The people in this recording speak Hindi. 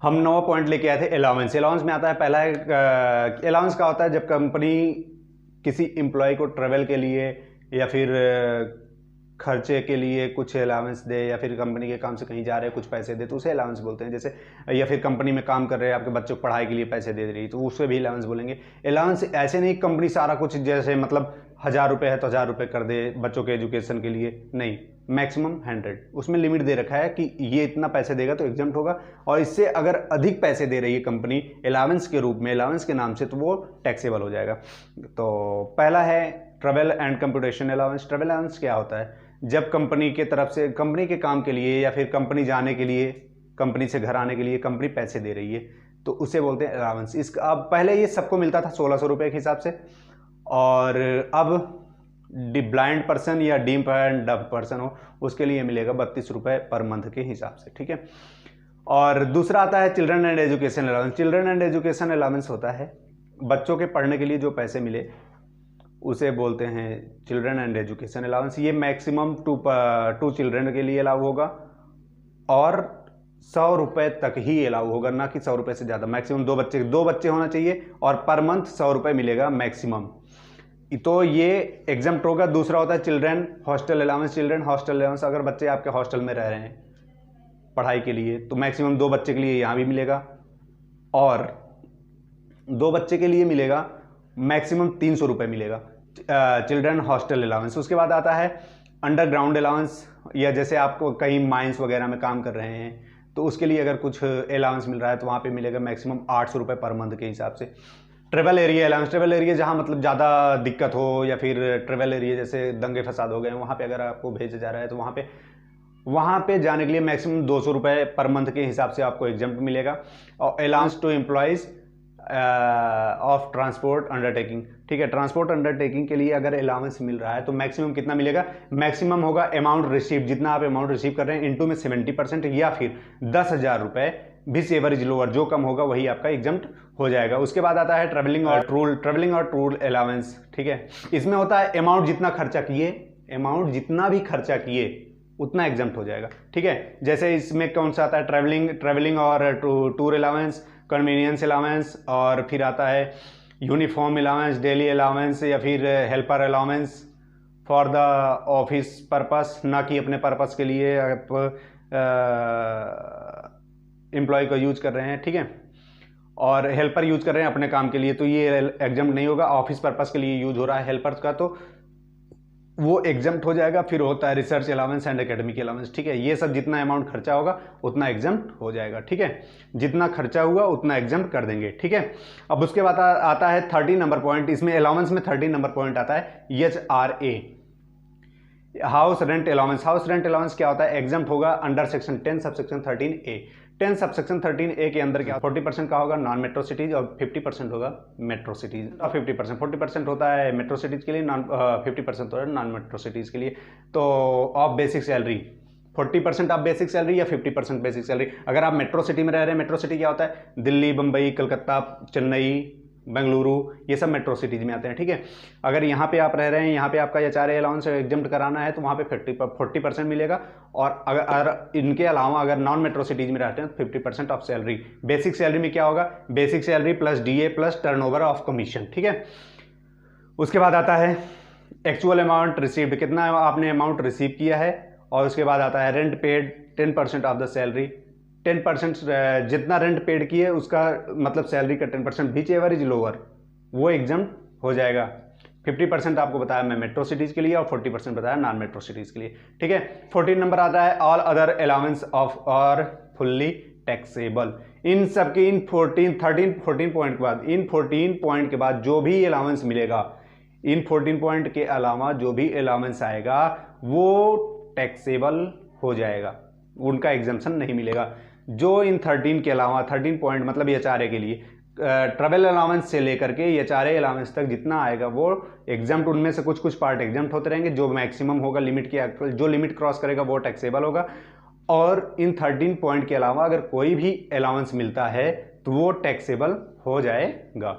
हम 9 पॉइंट लेके आए थे अलाउंस। अलाउंस में आता है पहला है, अलाउंस का होता है जब कंपनी किसी एम्प्लॉय को ट्रेवल के लिए या फिर खर्चे के लिए कुछ अलाउंस दे, या फिर कंपनी के काम से कहीं जा रहे हैं कुछ पैसे दे, तो उसे अलाउंस बोलते हैं। जैसे या फिर कंपनी में काम कर रहे हैं, आपके बच्चों को पढ़ाई के लिए पैसे दे रही है, तो उसे भी अलाउंस बोलेंगे। अलाउंस ऐसे नहीं कंपनी सारा कुछ, जैसे मतलब 1000 रुपये है तो 1000 रुपये कर दे बच्चों के एजुकेशन के लिए, नहीं, मैक्सिमम 100, उसमें लिमिट दे रखा है कि ये इतना पैसे देगा तो एग्जाम्प्ट होगा, और इससे अगर अधिक पैसे दे रही है कंपनी अलाउंस के रूप में, अलाउंस के नाम से, तो वो टैक्सेबल हो जाएगा। तो पहला है travel and computation allowance. Travel allowance क्या होता है? जब कंपनी के तरफ से कंपनी के काम के लिए या फिर कंपनी जाने के लिए, कंपनी से घर आने के लिए कंपनी पैसे दे रही है, तो उसे बोलते हैं अलाउंस। इसका अब पहले ये सबको मिलता था 1600 रुपये के हिसाब से, और अब ब्लाइंड पर्सन या डीम एंड डफ पर्सन हो उसके लिए मिलेगा 32 रुपये पर मंथ के हिसाब से, ठीक है। और दूसरा आता है children and education allowance. Children and education allowance होता है बच्चों के पढ़ने के लिए जो पैसे मिले उसे बोलते हैं चिल्ड्रन एंड एजुकेशन अलाउंस। ये मैक्सिमम टू चिल्ड्रन के लिए अलाउ होगा, और 100 रुपये तक ही अलाउ होगा, ना कि 100 रुपये से ज़्यादा। मैक्सिमम दो बच्चे होना चाहिए, और पर मंथ 100 रुपये मिलेगा मैक्सिमम, तो ये एग्जाम्प्ट होगा। दूसरा होता है children hostel allowance. Children hostel allowance, अगर बच्चे आपके हॉस्टल में रह रहे हैं पढ़ाई के लिए, तो मैक्सिमम 2 बच्चे के लिए यहाँ भी मिलेगा, और 2 बच्चे के लिए मिलेगा मैक्सिमम 300 रुपये मिलेगा चिल्ड्रन हॉस्टल अलाउंस। उसके बाद आता है अंडरग्राउंड अलाउंस, या जैसे आपको कहीं माइंस वगैरह में काम कर रहे हैं तो उसके लिए अगर कुछ अलाउंस मिल रहा है तो वहाँ पे मिलेगा मैक्सिमम 800 रुपये पर मंथ के हिसाब से। Travel area allowance, travel area जहाँ मतलब ज़्यादा दिक्कत हो, या फिर ट्रेवल एरिया जैसे दंगे फसाद हो गए, वहाँ पे अगर आपको भेजा जा रहा है तो वहाँ पे जाने के लिए मैक्सिमम 200 रुपये पर मंथ के हिसाब से आपको एग्जाम्प्ट मिलेगा। और allowance to employees of transport undertaking, ठीक है। ट्रांसपोर्ट अंडरटेकिंग के लिए अगर अलाउंस मिल रहा है तो मैक्सिमम कितना मिलेगा? मैक्सिमम होगा अमाउंट रिसीव, जितना आप अमाउंट रिसीव कर रहे हैं इंटू में 70%, या फिर 10,000 रुपये भी एवरेज लोअर, जो कम होगा वही आपका एग्जाम्प्ट हो जाएगा। उसके बाद आता है ट्रैवलिंग और टूर अलाउंस, ठीक है। इसमें होता है अमाउंट जितना खर्चा किए, अमाउंट जितना भी खर्चा किए उतना एग्जाम्प्ट हो जाएगा, ठीक है। जैसे इसमें कौन सा आता है? ट्रैवलिंग और टूर अलाउंस, कन्वीनियंस अलाउंस, और फिर आता है यूनिफॉर्म अलाउंस, डेली अलाउंस, या फिर helper allowance for the office purpose, ना कि अपने पर्पस के लिए आप एम्प्लॉय को यूज कर रहे हैं, ठीक है। और हेल्पर यूज कर रहे हैं अपने काम के लिए, तो ये एग्जाम्प्ट नहीं होगा। ऑफिस पर्पस के लिए यूज हो रहा है हेल्पर का, तो वो एग्जाम्प्ट हो जाएगा। फिर होता है research allowance and academic allowance, ठीक है। ये सब जितना अमाउंट खर्चा होगा उतना एग्जाम्प्ट हो जाएगा, ठीक है। जितना खर्चा हुआ उतना एग्जाम्प्ट कर देंगे, ठीक है। अब उसके बाद आता है 13 नंबर पॉइंट। इसमें अलाउंस में 13 नंबर पॉइंट आता है HRA, house rent allowance. House rent allowance क्या होता है? एग्जाम्प्ट होगा under section 10 subsection 13A। 10 subsection 13A के अंदर क्या 40% का होगा नॉन मेट्रो सिटीज, और 50% होगा मेट्रो सिटीज। और 40% होता है मेट्रो सिटीज के लिए, 50% होता है नॉन मेट्रो सिटीज के लिए। तो of basic salary 40% of basic salary या 50% बेसिक सैलरी। अगर आप मेट्रो सिटी में रह रहे हैं, मेट्रो सिटी क्या होता है? दिल्ली, बम्बई, कलकत्ता, चेन्नई, बेंगलुरु, ये सब मेट्रो सिटीज में आते हैं, ठीक है। अगर यहाँ पे आप रह रहे हैं, यहाँ पे आपका HRA अलाउंस एग्जाम्प्ट कराना है तो वहाँ पे 40% मिलेगा, और अगर इनके अलावा अगर नॉन मेट्रो सिटीज में रहते हैं तो 50% ऑफ सैलरी। बेसिक सैलरी में क्या होगा? Basic salary plus DA plus turnover of commission, ठीक है। उसके बाद आता है एक्चुअल अमाउंट रिसीव्ड, कितना आपने अमाउंट रिसीव किया है। और उसके बाद आता है rent paid 10% of the salary. 10% जितना रेंट पेड किए उसका मतलब सैलरी का 10% विच एवर इज लोअर, वो एग्जाम्प्ट हो जाएगा। 50% आपको बताया मैं मेट्रो सिटीज के लिए, और 40% बताया नॉन मेट्रो सिटीज के लिए, ठीक है। 14 नंबर आता है ऑल अदर अलाउंस ऑफ और फुल्ली टैक्सेबल। इन सबके इन 14 पॉइंट के बाद, इन 14 पॉइंट के बाद जो भी अलाउंस मिलेगा, इन 14 पॉइंट के अलावा जो भी अलाउंस आएगा वो टैक्सेबल हो जाएगा, उनका एग्जाम्पशन नहीं मिलेगा। जो इन 13 के अलावा 13 पॉइंट मतलब HRA के लिए ट्रैवल अलाउंस से लेकर के HRA अलाउंस तक जितना आएगा वो एग्जाम्प्ट, उनमें से कुछ पार्ट एग्जाम्प्ट होते रहेंगे। जो मैक्सिमम होगा लिमिट के, जो लिमिट क्रॉस करेगा वो टैक्सेबल होगा। और इन 13 पॉइंट के अलावा अगर कोई भी अलाउंस मिलता है तो वो टैक्सेबल हो जाएगा।